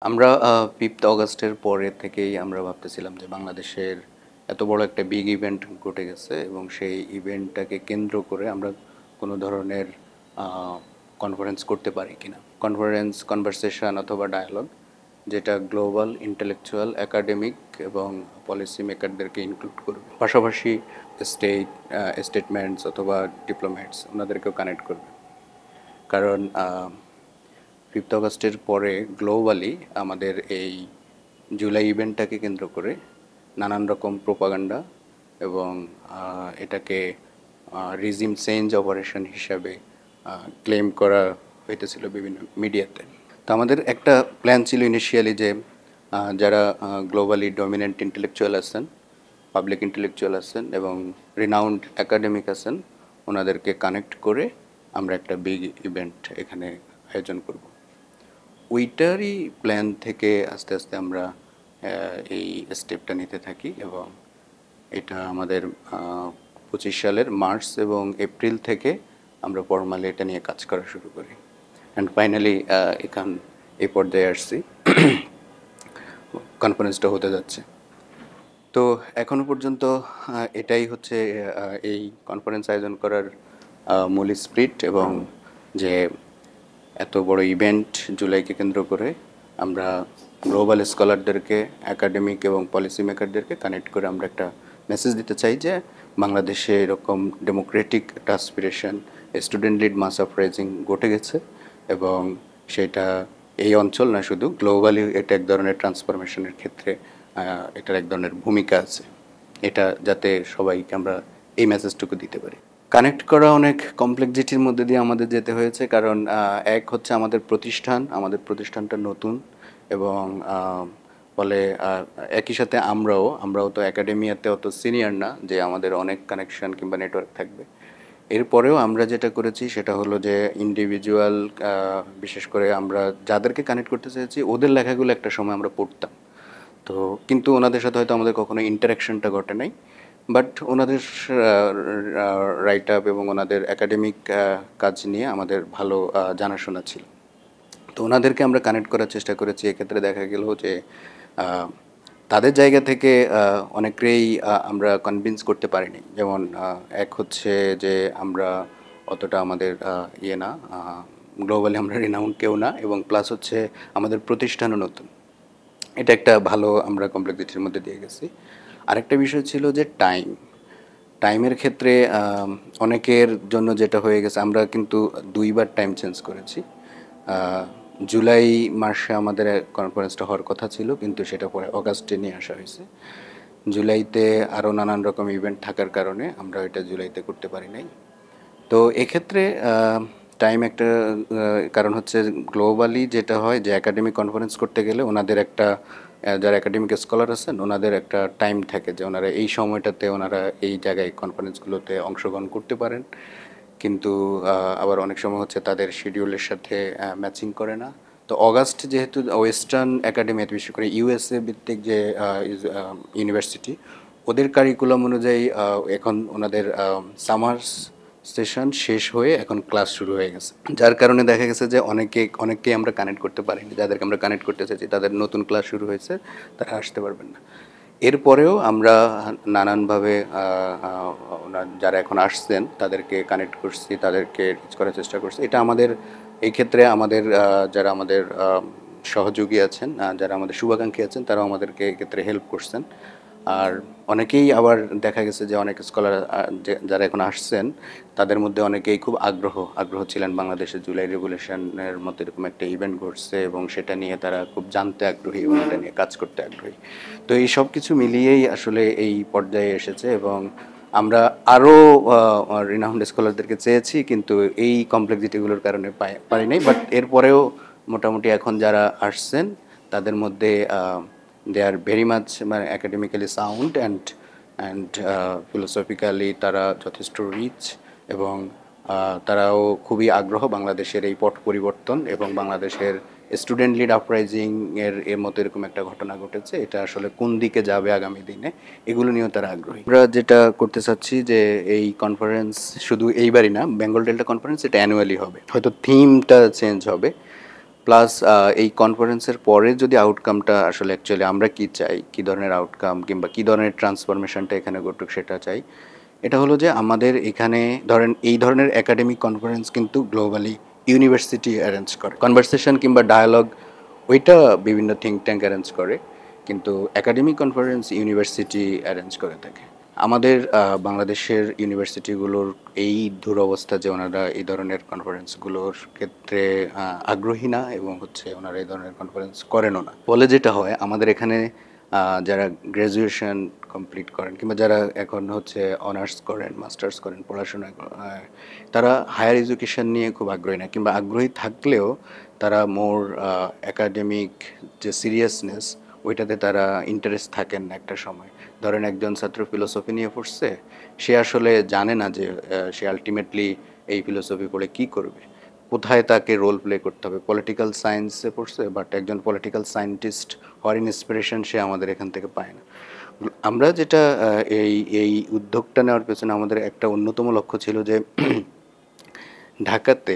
আমরা 5th অগাস্টের পরে থেকেই আমরা ভাবতেছিলাম যে বাংলাদেশের এত বড় একটা বিগ ইভেন্ট ঘটে গেছে এবং সেই ইভেন্টটাকে কেন্দ্র করে আমরা কোনো ধরনের কনফারেন্স করতে পারি কিনা, কনভারসেশন অথবা ডায়ালগ যেটা গ্লোবাল ইন্টেলেকচুয়াল একাডেমিক এবং পলিসি মেকারদেরকে ইনক্লুড করবে, পাশাপাশি স্টেটমেন্টস অথবা ডিপ্লোম্যাটস ওনাদেরকেও কানেক্ট করবে। কারণ 5th অগাস্টের পরে গ্লোবালি আমাদের এই জুলাই ইভেন্টটাকে কেন্দ্র করে নানান রকম প্রোপাগান্ডা এবং এটাকে রিজিম চেঞ্জ অপারেশন হিসাবে ক্লেম করা হইতেছিল বিভিন্ন মিডিয়াতে। তো আমাদের একটা প্ল্যান ছিল ইনিশিয়ালি যে যারা গ্লোবালি ডমিনেন্ট ইন্টেলেকচুয়াল আছেন, পাবলিক ইন্টেলেকচুয়াল আছেন এবং রিনাউন্ড একাডেমিক আছেন, ওনাদেরকে কানেক্ট করে আমরা একটা বিগ ইভেন্ট এখানে আয়োজন করব। ওইটারই প্ল্যান থেকে আস্তে আস্তে আমরা এই স্টেপটা নিতে থাকি এবং এটা আমাদের 25 সালের মার্চ এবং এপ্রিল থেকে আমরা ফর্মালি এটা নিয়ে কাজ করা শুরু করি অ্যান্ড ফাইনালি এই পর্যায়ে আসছি, কনফারেন্সটা হতে যাচ্ছে। তো এখনো পর্যন্ত এটাই হচ্ছে এই কনফারেন্স আয়োজন করার মূল স্পিরিট এবং যে এত বড় ইভেন্ট জুলাইকে কেন্দ্র করে আমরা গ্লোবাল স্কলারদেরকে, একাডেমিক এবং পলিসি মেকারদেরকে কানেক্ট করে আমরা একটা মেসেজ দিতে চাই যে বাংলাদেশে এরকম ডেমোক্রেটিক একটা অ্যাসপিরেশন, স্টুডেন্ট লিড মাস আপরাইজিং ঘটে গেছে এবং সেটা এই অঞ্চল না, শুধু গ্লোবালি এটা এক ধরনের ট্রান্সফরমেশনের ক্ষেত্রে এটার এক ধরনের ভূমিকা আছে। এটা যাতে সবাইকে আমরা এই মেসেজটুকু দিতে পারি। কানেক্ট করা অনেক কমপ্লেক্সিটির মধ্যে দিয়ে আমাদের যেতে হয়েছে, কারণ এক হচ্ছে আমাদের প্রতিষ্ঠানটা নতুন এবং ফলে একই সাথে আমরাও তো একাডেমিয়াতে অত সিনিয়র না যে আমাদের অনেক কানেকশন কিংবা নেটওয়ার্ক থাকবে। এরপরেও আমরা যেটা করেছি সেটা হলো যে ইন্ডিভিজুয়াল, বিশেষ করে আমরা যাদেরকে কানেক্ট করতে চেয়েছি ওদের লেখাগুলো একটা সময় আমরা পড়তাম, তো কিন্তু ওনাদের সাথে হয়তো আমাদের কখনো ইন্টারাকশনটা ঘটে নাই, বাট ওনাদের রাইট আপ এবং ওনাদের একাডেমিক কাজ নিয়ে আমাদের ভালো জানাশোনা ছিল। তো ওনাদেরকে আমরা কানেক্ট করার চেষ্টা করেছি। এক্ষেত্রে দেখা গেল যে তাদের জায়গা থেকে অনেকেই আমরা কনভিন্স করতে পারিনি। যেমন এক হচ্ছে যে আমরা অতটা আমাদের না, গ্লোবালি আমরা রিনাউন্ড কেউ না, এবং প্লাস হচ্ছে আমাদের প্রতিষ্ঠানও নতুন। এটা একটা ভালো আমরা কমপ্লেক্সিটির মধ্যে দিয়ে গেছি। আরেকটা বিষয় ছিল যে টাইমের ক্ষেত্রে অনেকের জন্য যেটা হয়ে গেছে, আমরা কিন্তু 2বার টাইম চেঞ্জ করেছি। জুলাই মাসে আমাদের কনফারেন্সটা হওয়ার কথা ছিল, কিন্তু সেটা পরে অগাস্টে নিয়ে আসা হয়েছে। জুলাইতে আরও নানান রকম ইভেন্ট থাকার কারণে আমরা এটা জুলাইতে করতে পারি নাই। তো এক্ষেত্রে টাইম একটা কারণ হচ্ছে, গ্লোবালি যেটা হয় যে একাডেমিক কনফারেন্স করতে গেলে ওনাদের একটা, যারা একাডেমিক স্কলার আছেন ওনাদের একটা টাইম থাকে যে ওনারা এই সময়টাতে ওনারা এই জায়গায় কনফারেন্সগুলোতে অংশগ্রহণ করতে পারেন, কিন্তু আবার অনেক সময় হচ্ছে তাদের শিডিউলের সাথে ম্যাচিং করে না। তো অগাস্ট যেহেতু ওয়েস্টার্ন একাডেমি, বিশেষ করে ইউএসএ ভিত্তিক যে ইউনিভার্সিটি, ওদের কারিকুলাম অনুযায়ী এখন ওনাদের সামার সেশন শেষ হয়ে এখন ক্লাস শুরু হয়ে গেছে, যার কারণে দেখা গেছে যে অনেককেই আমরা কানেক্ট করতে পারিনি। যাদেরকে আমরা কানেক্ট করতে চাইছি তাদের নতুন ক্লাস শুরু হয়েছে, তারা আসতে পারবেন না। এরপরেও আমরা নানানভাবে যারা এখন আসছেন তাদেরকে কানেক্ট করছি, তাদেরকে রিচ করার চেষ্টা করছি। এটা আমাদের এই ক্ষেত্রে আমাদের যারা আমাদের সহযোগী আছেন, যারা আমাদের শুভাকাঙ্ক্ষী আছেন, তারাও আমাদেরকে এক্ষেত্রে হেল্প করছেন। আর অনেকেই আবার দেখা গেছে যে অনেক স্কলার যারা এখন আসছেন তাদের মধ্যে অনেকেই খুব আগ্রহ ছিলেন বাংলাদেশের জুলাই রেভলিউশনের মতো এরকম একটা ইভেন্ট ঘটছে এবং সেটা নিয়ে তারা খুব জানতে আগ্রহী এবং এটা নিয়ে কাজ করতে আগ্রহী। তো এই সব কিছু মিলিয়েই আসলে এই পর্যায়ে এসেছে এবং আমরা আরও রিনাউন্ড স্কলারদেরকে চেয়েছি, কিন্তু এই কমপ্লেক্সিটিগুলোর কারণে পারি নাই। বাট এরপরেও মোটামুটি এখন যারা আসছেন তাদের মধ্যে দে আর ভেরি মাচ মানে একাডেমিক্যালি সাউন্ড অ্যান্ড ফিলোসফিক্যালি তারা যথেষ্ট রিচ এবং তারাও খুবই আগ্রহ বাংলাদেশের এই পট পরিবর্তন এবং বাংলাদেশের স্টুডেন্ট লিড আপরাইজিং এর মতো এরকম একটা ঘটনা ঘটেছে, এটা আসলে কোন দিকে যাবে আগামী দিনে, এগুলো নিয়েও তারা আগ্রহী। আমরা যেটা করতে চাচ্ছি যে এই কনফারেন্স শুধু এইবারই না, বেঙ্গল ডেল্টা কনফারেন্স এটা অ্যানুয়ালি হবে, হয়তো থিমটা চেঞ্জ হবে, প্লাস এই কনফারেন্সের পরে যদি আউটকামটা আসলে অ্যাকচুয়ালি আমরা কি চাই, কী ধরনের আউটকাম কিংবা কী ধরনের ট্রান্সফরমেশনটা এখানে ঘটুক সেটা চাই। এটা হলো যে আমাদের এখানে ধরেন এই ধরনের একাডেমিক কনফারেন্স কিন্তু গ্লোবালি ইউনিভার্সিটি অ্যারেঞ্জ করে, কনভারসেশন কিংবা ডায়ালগ ওইটা বিভিন্ন থিঙ্ক ট্যাঙ্ক অ্যারেঞ্জ করে, কিন্তু একাডেমিক কনফারেন্স ইউনিভার্সিটি অ্যারেঞ্জ করে থাকে। আমাদের বাংলাদেশের ইউনিভার্সিটিগুলোর এই দুরবস্থা যে ওনারা এই ধরনের কনফারেন্সগুলোর ক্ষেত্রে আগ্রহী না এবং হচ্ছে ওনারা এই ধরনের কনফারেন্স করেনও না। ফলে যেটা হয় আমাদের এখানে যারা গ্র্যাজুয়েশন কমপ্লিট করেন কিংবা যারা এখন হচ্ছে অনার্স করেন, মাস্টার্স করেন, পড়াশোনা তারা হায়ার এডুকেশন নিয়ে খুব আগ্রহী না, কিংবা আগ্রহী থাকলেও তারা মোর একাডেমিক যে সিরিয়াসনেস ওইটাতে তারা ইন্টারেস্ট থাকেন না একটা সময়। ধরেন একজন ছাত্র ফিলোসফি নিয়ে পড়ছে, সে আসলে জানে না যে সে আলটিমেটলি এই ফিলোসফি পড়ে কী করবে, কোথায় তাকে রোল প্লে করতে হবে। পলিটিক্যাল সায়েন্সে পড়ছে, বাট একজন পলিটিক্যাল সায়েন্টিস্ট হওয়ার ইন্সপিরেশন সে আমাদের এখান থেকে পায় না। আমরা যেটা এই এই উদ্যোগটা নেওয়ার পেছনে আমাদের একটা অন্যতম লক্ষ্য ছিল যে ঢাকাতে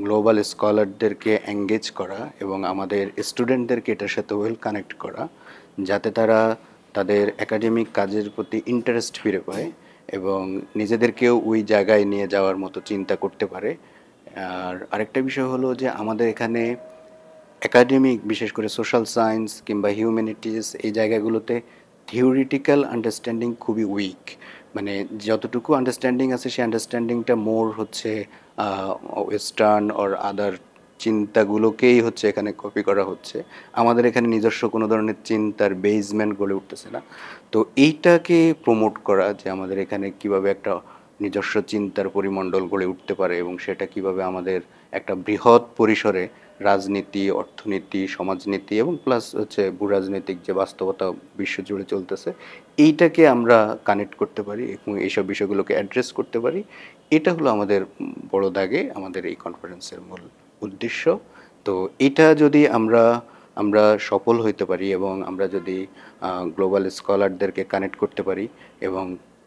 গ্লোবাল স্কলারদেরকে এঙ্গেজ করা এবং আমাদের স্টুডেন্টদেরকে এটার সাথে ওয়েল কানেক্ট করা, যাতে তারা তাদের একাডেমিক কাজের প্রতি ইন্টারেস্ট ফিরে পায় এবং নিজেদেরকেও ওই জায়গায় নিয়ে যাওয়ার মতো চিন্তা করতে পারে। আর আরেকটা বিষয় হলো যে আমাদের এখানে একাডেমিক, বিশেষ করে সোশ্যাল সায়েন্স কিংবা হিউম্যানিটিস, এই জায়গাগুলোতে থিওরিটিক্যাল আন্ডারস্ট্যান্ডিং খুবই উইক। মানে যতটুকু আন্ডারস্ট্যান্ডিং আছে সেই আন্ডারস্ট্যান্ডিংটা মোর হচ্ছে ওয়েস্টার্ন অর আদার চিন্তাগুলোকেই হচ্ছে এখানে কপি করা হচ্ছে। আমাদের এখানে নিজস্ব কোনো ধরনের চিন্তার বেসমেন্ট গড়ে উঠতেছে না। তো এইটাকে প্রমোট করা, যে আমাদের এখানে কিভাবে একটা নিজস্ব চিন্তার পরিমণ্ডল গড়ে উঠতে পারে এবং সেটা কিভাবে আমাদের একটা বৃহৎ পরিসরে রাজনীতি, অর্থনীতি, সমাজনীতি এবং প্লাস হচ্ছে ভূরাজনৈতিক যে বাস্তবতা বিশ্বজুড়ে চলতেছে, এইটাকে আমরা কানেক্ট করতে পারি এবং এইসব বিষয়গুলোকে অ্যাড্রেস করতে পারি। এটা হলো আমাদের বড় দাগে আমাদের এই কনফারেন্সের মূল উদ্দেশ্য। তো এটা যদি আমরা আমরা সফল হইতে পারি এবং আমরা যদি গ্লোবাল স্কলারদেরকে কানেক্ট করতে পারি এবং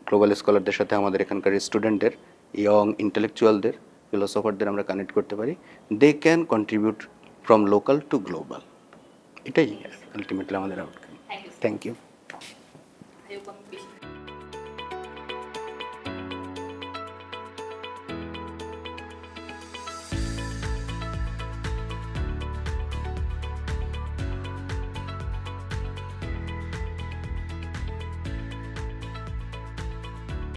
গ্লোবাল স্কলারদের সাথে আমাদের এখানকার স্টুডেন্টদের, ইয়ং ইন্টেলেকচুয়ালদের, ফিলোসফারদের আমরা কানেক্ট করতে পারি, they can contribute from local to global. এটাই আলটিমেটলি আমাদের আউটকাম। Thank you.